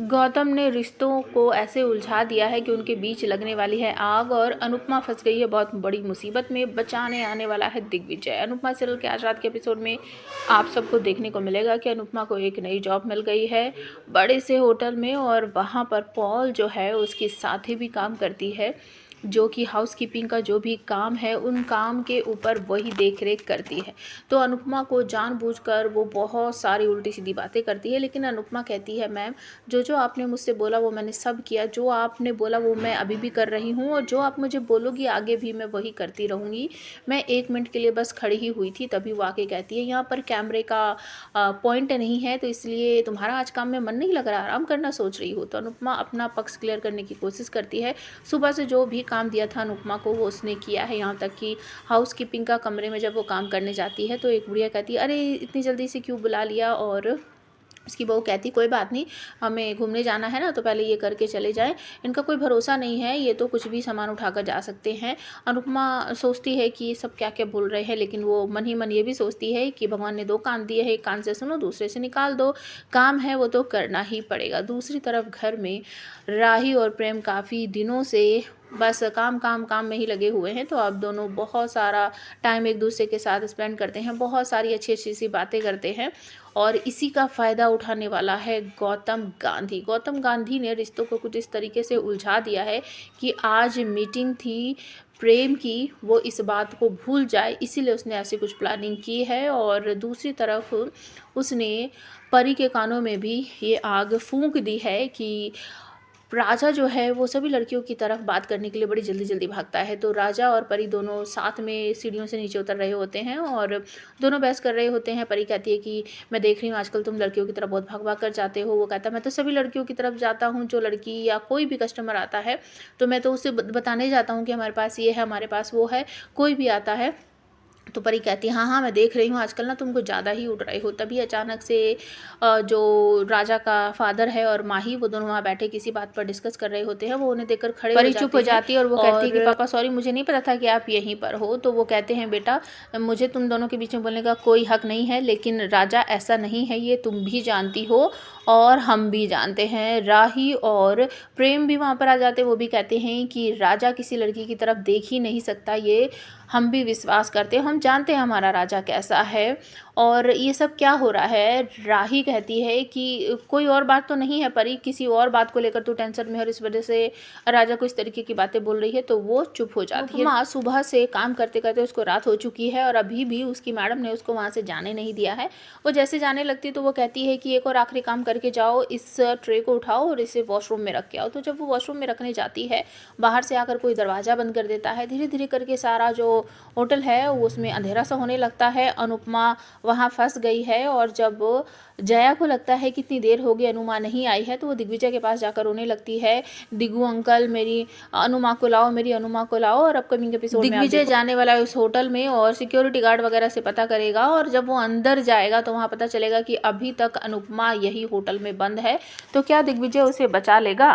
गौतम ने रिश्तों को ऐसे उलझा दिया है कि उनके बीच लगने वाली है आग और अनुपमा फंस गई है बहुत बड़ी मुसीबत में। बचाने आने वाला है दिग्विजय। अनुपमा सीरियल के आज रात के एपिसोड में आप सबको देखने को मिलेगा कि अनुपमा को एक नई जॉब मिल गई है बड़े से होटल में, और वहाँ पर पॉल जो है उसकी साथी भी काम करती है, जो कि हाउसकीपिंग का जो भी काम है उन काम के ऊपर वही देख रेख करती है। तो अनुपमा को जानबूझकर वो बहुत सारी उल्टी सीधी बातें करती है, लेकिन अनुपमा कहती है मैम जो आपने मुझसे बोला वो मैंने सब किया, जो आपने बोला वो मैं अभी भी कर रही हूँ, और जो आप मुझे बोलोगी आगे भी मैं वही करती रहूँगी। मैं 1 मिनट के लिए बस खड़ी ही हुई थी, तभी वो आके कहती है यहाँ पर कैमरे का पॉइंट नहीं है, तो इसलिए तुम्हारा आज काम में मन नहीं लग रहा, आराम करना सोच रही हो। तो अनुपमा अपना पक्ष क्लियर करने की कोशिश करती है। सुबह से जो भी काम दिया था अनुपमा को वो उसने किया है, यहाँ तक कि हाउसकीपिंग का कमरे में जब वो काम करने जाती है तो एक बुढ़िया कहती है अरे इतनी जल्दी से क्यों बुला लिया, और उसकी बहू कहती कोई बात नहीं, हमें घूमने जाना है ना, तो पहले ये करके चले जाएं, इनका कोई भरोसा नहीं है, ये तो कुछ भी सामान उठाकर जा सकते हैं। अनुपमा सोचती है कि ये सब क्या क्या बोल रहे हैं, लेकिन वो मन ही मन ये भी सोचती है कि भगवान ने 2 कान दिए हैं, एक कान से सुनो दूसरे से निकाल दो, काम है वो तो करना ही पड़ेगा। दूसरी तरफ घर में राही और प्रेम काफ़ी दिनों से बस काम काम काम में ही लगे हुए हैं, तो अब दोनों बहुत सारा टाइम एक दूसरे के साथ स्पेंड करते हैं, बहुत सारी अच्छी अच्छी सी बातें करते हैं, और इसी का फ़ायदा उठाने वाला है गौतम गांधी। गौतम गांधी ने रिश्तों को कुछ इस तरीके से उलझा दिया है कि आज मीटिंग थी प्रेम की, वो इस बात को भूल जाए, इसीलिए उसने ऐसी कुछ प्लानिंग की है। और दूसरी तरफ उसने परी के कानों में भी ये आग फूंक दी है कि राजा जो है वो सभी लड़कियों की तरफ बात करने के लिए बड़ी जल्दी जल्दी भागता है। तो राजा और परी दोनों साथ में सीढ़ियों से नीचे उतर रहे होते हैं और दोनों बहस कर रहे होते हैं। परी कहती है कि मैं देख रही हूँ आजकल तुम लड़कियों की तरफ बहुत भाग भाग कर जाते हो। वो कहता है मैं तो सभी लड़कियों की तरफ जाता हूँ, जो लड़की या कोई भी कस्टमर आता है तो मैं तो उसे बताने जाता हूँ कि हमारे पास ये है, हमारे पास वो है, कोई भी आता है। तो परी कहती है हाँ हाँ मैं देख रही हूँ आजकल ना तुम कुछ ज़्यादा ही उड़ रहे हो। तभी अचानक से जो राजा का फादर है और माही, वो दोनों वहाँ बैठे किसी बात पर डिस्कस कर रहे होते हैं। वो उन्हें देखकर खड़े परी चुप हो जाती है और वो कहती है कि पापा सॉरी, मुझे नहीं पता था कि आप यहीं पर हो। तो वो कहते हैं बेटा मुझे तुम दोनों के बीच में बोलने का कोई हक नहीं है, लेकिन राजा ऐसा नहीं है, ये तुम भी जानती हो और हम भी जानते हैं। राही और प्रेम भी वहाँ पर आ जाते, वो भी कहते हैं कि राजा किसी लड़की की तरफ देख ही नहीं सकता, ये हम भी विश्वास करते हैं, हम जानते हैं हमारा राजा कैसा है। और ये सब क्या हो रहा है? राही कहती है कि कोई और बात तो नहीं है परी, किसी और बात को लेकर तू टेंशन में है और इस वजह से राजा को इस तरीके की बातें बोल रही है। तो वो चुप हो जाती है। माँ सुबह से काम करते करते उसको रात हो चुकी है और अभी भी उसकी मैडम ने उसको वहाँ से जाने नहीं दिया है। वो जैसे जाने लगती तो वो कहती है कि एक और आखिरी काम करके जाओ, इस ट्रे को उठाओ और इसे वॉशरूम में रख के आओ। तो जब वो वॉशरूम में रखने जाती है, बाहर से आकर कोई दरवाज़ा बंद कर देता है। धीरे धीरे करके सारा जो होटल है उसमें अंधेरा सा होने लगता है। अनुपमा वहाँ फंस गई है और जब जया को लगता है कितनी देर हो गई अनुमा नहीं आई है, तो वो दिग्विजय के पास जाकर रोने लगती है, दिगू अंकल मेरी अनुमा को लाओ, मेरी अनुमा को लाओ। और अपकमिंग एपिसोड में दिग्विजय जाने वाला है उस होटल में और सिक्योरिटी गार्ड वगैरह से पता करेगा, और जब वो अंदर जाएगा तो वहाँ पता चलेगा कि अभी तक अनुपमा यही होटल में बंद है। तो क्या दिग्विजय उसे बचा लेगा?